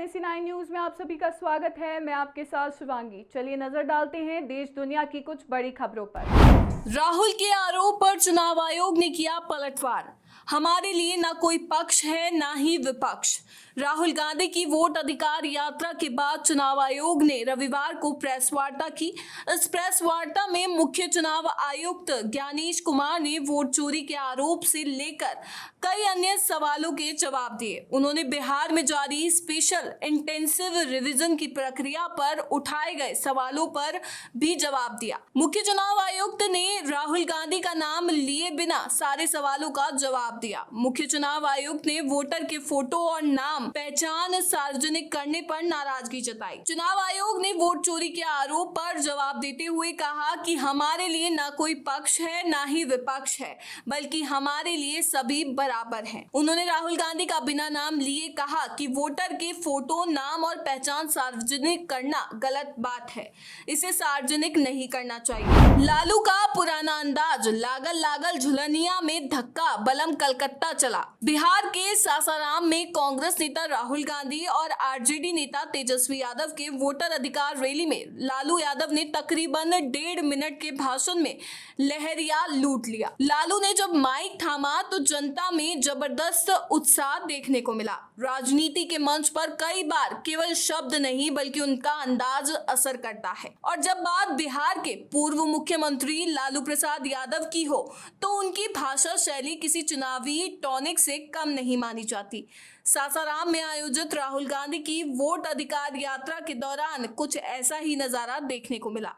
NSE9 news में आप सभी का स्वागत है। मैं आपके साथ शिवांगी। चलिए नजर डालते हैं देश दुनिया की कुछ बड़ी खबरों पर। राहुल के आरोप पर चुनाव आयोग ने किया पलटवार। हमारे लिए न कोई पक्ष है न ही विपक्ष। राहुल गांधी की वोट अधिकार यात्रा के बाद चुनाव आयोग ने रविवार को प्रेस वार्ता की। इस प्रेस वार्ता में मुख्य चुनाव आयुक्त ज्ञानेश कुमार ने वोट चोरी के आरोप से लेकर कई अन्य सवालों के जवाब दिए। उन्होंने बिहार में जारी स्पेशल इंटेंसिव रिवीजन की प्रक्रिया पर उठाए गए सवालों पर भी जवाब दिया। मुख्य चुनाव आयुक्त ने राहुल गांधी का नाम लिए बिना सारे सवालों का जवाब दिया। मुख्य चुनाव आयुक्त ने वोटर के फोटो और नाम पहचान सार्वजनिक करने पर नाराजगी जताई। चुनाव आयोग ने वोट चोरी के आरोप पर जवाब देते हुए कहा कि हमारे लिए न कोई पक्ष है न ही विपक्ष है, बल्कि हमारे लिए सभी बराबर हैं। उन्होंने राहुल गांधी का बिना नाम लिए कहा कि वोटर के फोटो, नाम और पहचान सार्वजनिक करना गलत बात है, इसे सार्वजनिक नहीं करना चाहिए। लालू का पुराना अंदाज, लागल लागल झुलनिया में धक्का, बलम कलकत्ता चला। बिहार के सासाराम में कांग्रेस नेता राहुल गांधी और आरजेडी नेता तेजस्वी यादव के वोटर अधिकार रैली में लालू यादव ने तकरीबन 1.5 मिनट के भाषण में लहरिया लूट लिया। लालू ने जब माइक थामा तो जनता में जबरदस्त उत्साह देखने को मिला। राजनीति के मंच पर कई बार केवल शब्द नहीं बल्कि उनका अंदाज असर करता है, और जब बात बिहार के पूर्व मुख्यमंत्री लालू प्रसाद यादव की हो तो उनकी भाषा शैली किसी चुनावी टॉनिक से कम नहीं मानी जाती। सासाराम में आयोजित राहुल गांधी की वोट अधिकार यात्रा के दौरान कुछ ऐसा ही नजारा देखने को मिला,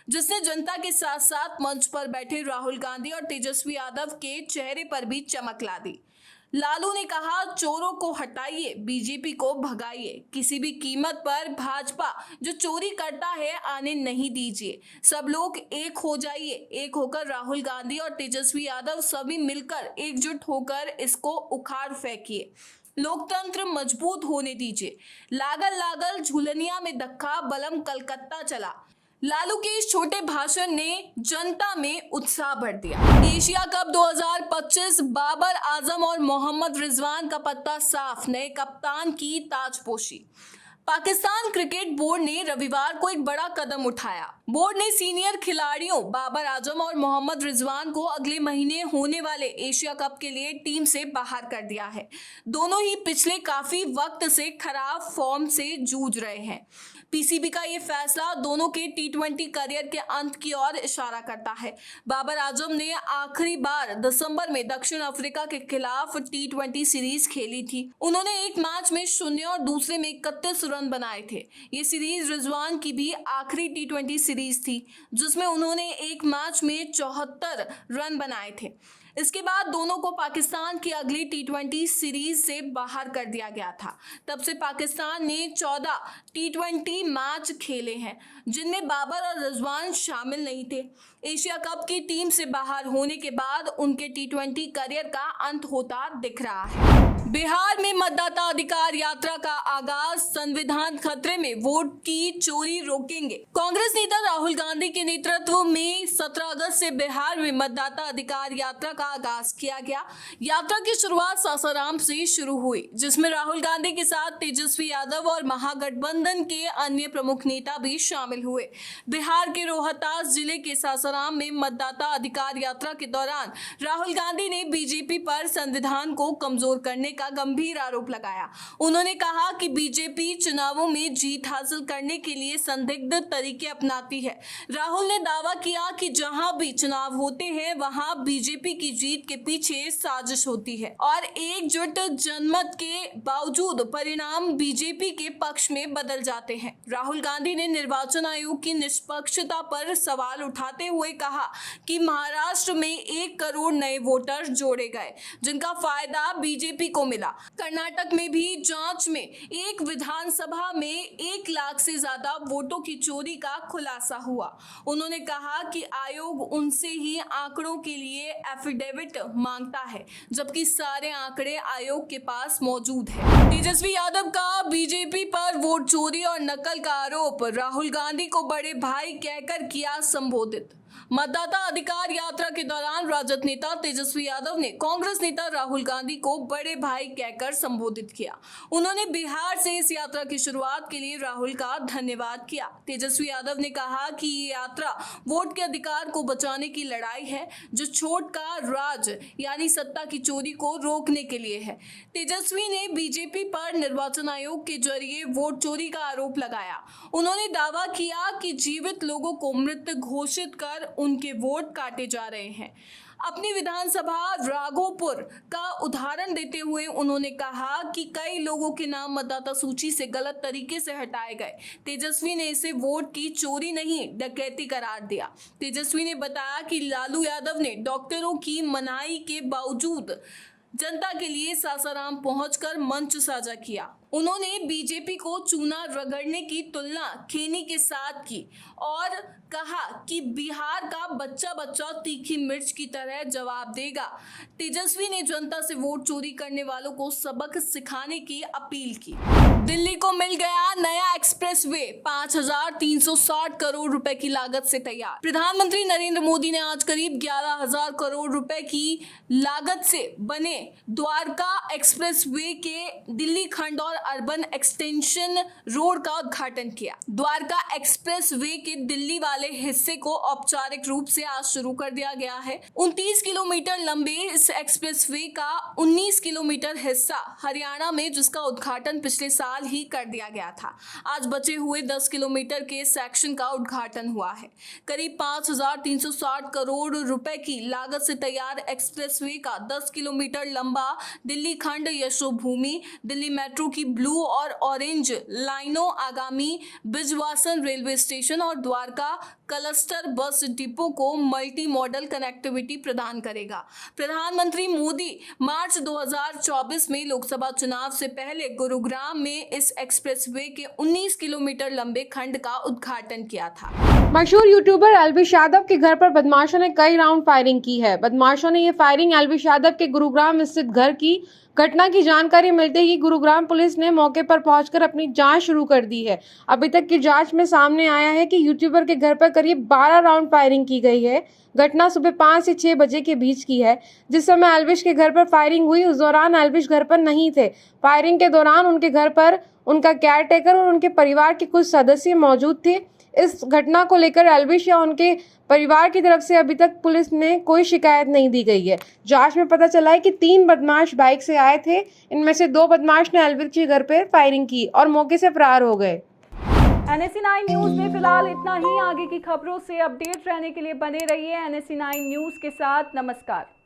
जिसने जनता के साथ साथ मंच पर बैठे राहुल गांधी और तेजस्वी यादव के चेहरे पर भी चमक ला दी। लालू ने कहा, चोरों को हटाइए, बीजेपी को भगाइए, किसी भी कीमत पर भाजपा जो चोरी करता है आने नहीं दीजिए। सब लोग एक हो जाइए, एक होकर राहुल गांधी और तेजस्वी यादव सभी मिलकर एकजुट होकर इसको उखाड़ फेंकिए। लोकतंत्र मजबूत होने दीजिए। लागल लागल झुलनिया में धक्का, बलम कलकत्ता चला। लालू के इस छोटे भाषण ने जनता में उत्साह भर दिया। एशिया कप 2025, बाबर आजम और मोहम्मद रिजवान का पत्ता साफ, नए कप्तान की ताजपोशी। पाकिस्तान क्रिकेट बोर्ड ने रविवार को एक बड़ा कदम उठाया। बोर्ड ने सीनियर खिलाड़ियों बाबर आजम और मोहम्मद रिजवान को अगले महीने होने वाले एशिया कप के लिए टीम से बाहर कर दिया है। दोनों ही पिछले काफी वक्त से खराब फॉर्म से जूझ रहे हैं। पीसीबी का ये फैसला दोनों के टी20 करियर के अंत की ओर इशारा करता है। बाबर आजम ने आखिरी बार दिसंबर में दक्षिण अफ्रीका के खिलाफ टी20 सीरीज खेली थी। उन्होंने एक मैच में 0 और दूसरे में 31 रन बनाए थे। ये सीरीज रिजवान की भी आखिरी टी20 सीरीज थी, जिसमें उन्होंने एक मैच में 74 रन बनाए थे। इसके बाद दोनों को पाकिस्तान की अगली टी20 सीरीज से बाहर कर दिया गया था। तब से पाकिस्तान ने 14 टी20 मैच खेले हैं, जिनमें बाबर और रिजवान शामिल नहीं थे। एशिया कप की टीम से बाहर होने के बाद उनके टी20 करियर का अंत होता दिख रहा है। बिहार में मतदाता अधिकार यात्रा का आगाज, संविधान खतरे में, वोट की चोरी रोकेंगे। कांग्रेस नेता राहुल गांधी के नेतृत्व में 17 अगस्त से बिहार में मतदाता अधिकार यात्रा का आगाज किया गया। यात्रा की शुरुआत सासाराम से शुरू हुई, जिसमें राहुल गांधी के साथ तेजस्वी यादव और महागठबंधन के अन्य प्रमुख नेता भी शामिल हुए। बिहार के रोहतास जिले के सासाराम में मतदाता अधिकार यात्रा के दौरान राहुल गांधी ने बीजेपी पर संविधान को कमजोर करने का गंभीर आरोप लगाया। उन्होंने कहा कि बीजेपी चुनावों में जीत हासिल करने के लिए संदिग्ध तरीके अपनाती है। राहुल ने दावा किया कि जहां भी चुनाव होते हैं वहां बीजेपी की जीत के पीछे साजिश होती है और एकजुट जनमत के बावजूद परिणाम बीजेपी के पक्ष में बदल जाते हैं। राहुल गांधी ने निर्वाचन आयोग की निष्पक्षता पर सवाल उठाते हुए कहा कि महाराष्ट्र में 1 करोड़ नए वोटर जोड़े गए, जिनका फायदा बीजेपी को मिला। कर्नाटक में भी जांच में एक विधानसभा में 1 लाख से ज्यादा वोटों की चोरी का खुलासा हुआ। उन्होंने कहा कि आयोग उनसे ही आंकड़ों के लिए एफिडेविट मांगता है, जबकि सारे आंकड़े आयोग के पास मौजूद है। तेजस्वी यादव का बीजेपी पर वोट चोरी और नकल का आरोप, राहुल गांधी को बड़े भाई कहकर किया संबोधित। मतदाता अधिकार यात्रा के दौरान राजद नेता तेजस्वी यादव ने कांग्रेस नेता राहुल गांधी को बड़े भाई कहकर संबोधित किया। उन्होंने बिहार से इस यात्रा की शुरुआत के लिए राहुल का धन्यवाद किया। तेजस्वी यादव ने कहा कि ये यात्रा वोट के अधिकार को बचाने की लड़ाई है, जो छोट का राज यानी सत्ता की चोरी को रोकने के लिए है। तेजस्वी ने बीजेपी पर निर्वाचन आयोग के जरिए वोट चोरी का आरोप लगाया। उन्होंने दावा किया कि जीवित लोगों को मृत घोषित कर उनके वोट काटे जा रहे हैं। अपनी विधानसभा राघोपुर का उदाहरण देते हुए उन्होंने कहा कि कई लोगों के नाम मतदाता सूची से गलत तरीके से हटाए गए। तेजस्वी ने इसे वोट की चोरी नहीं, डकैती करार दिया। तेजस्वी ने बताया कि लालू यादव ने डॉक्टरों की मनाही के बावजूद जनता के लिए सासाराम पहुंचकर मंच साझा किया। उन्होंने बीजेपी को चूना रगड़ने की तुलना खैनी के साथ की और कहा कि बिहार का बच्चा बच्चा तीखी मिर्च की तरह जवाब देगा। तेजस्वी ने जनता से वोट चोरी करने वालों को सबक सिखाने की अपील की। दिल्ली को मिल गया नया एक्सप्रेसवे, 5,360 करोड़ रुपए की लागत से तैयार। प्रधानमंत्री नरेंद्र मोदी ने आज करीब 11,000 करोड़ रुपए की लागत से बने द्वारका एक्सप्रेसवे के दिल्ली खंड और अर्बन एक्सटेंशन रोड का उद्घाटन किया। द्वारका एक्सप्रेस वे के दिल्ली वाले हिस्से को औपचारिक रूप से आज शुरू कर दिया गया है। 29 किलोमीटर लंबे इस एक्सप्रेस वे का 19 किलोमीटर हिस्सा हरियाणा में, जिसका उद्घाटन पिछले साल ही कर दिया गया था। आज बचे हुए 10 किलोमीटर के सेक्शन का उद्घाटन हुआ है। करीब 5,360 करोड़ रुपए की लागत से तैयार एक्सप्रेस वे का 10 किलोमीटर लंबा दिल्ली खंड यशोभूमि दिल्ली मेट्रो की ब्लू और ऑरेंज लाइनों आगामी बिजवासन रेलवे स्टेशन और द्वारका क्लस्टर बस डिपो को मल्टी मॉडल कनेक्टिविटी प्रदान करेगा। प्रधानमंत्री मोदी मार्च 2024 में लोकसभा चुनाव से पहले गुरुग्राम में इस एक्सप्रेसवे के 19 किलोमीटर लंबे खंड का उद्घाटन किया था। मशहूर यूट्यूबर एल्विश यादव के घर पर बदमाशों ने कई राउंड फायरिंग की है। बदमाशों ने ये फायरिंग एल्विश यादव के गुरुग्राम स्थित घर की घटना की जानकारी मिलते ही गुरुग्राम पुलिस ने मौके पर पहुंचकर अपनी जांच शुरू कर दी है। अभी तक की जांच में सामने आया है कि यूट्यूबर के घर पर करीब 12 राउंड फायरिंग की गई है। घटना सुबह 5 से 6 बजे के बीच की है। जिस समय एल्विश के घर पर फायरिंग हुई उस दौरान एल्विश घर पर नहीं थे। फायरिंग के दौरान उनके घर पर उनका केयरटेकर और उनके परिवार के कुछ सदस्य मौजूद थे। इस घटना को लेकर एल्विश या उनके परिवार की तरफ से अभी तक पुलिस ने कोई शिकायत नहीं दी गई है। जांच में पता चला है कि 3 बदमाश बाइक से आए थे। इनमें से 2 बदमाश ने एल्विश के घर पर फायरिंग की और मौके से फरार हो गए। NSE9 न्यूज में फिलहाल इतना ही। आगे की खबरों से अपडेट रहने के लिए बने रहिए NSE9 न्यूज के साथ। नमस्कार।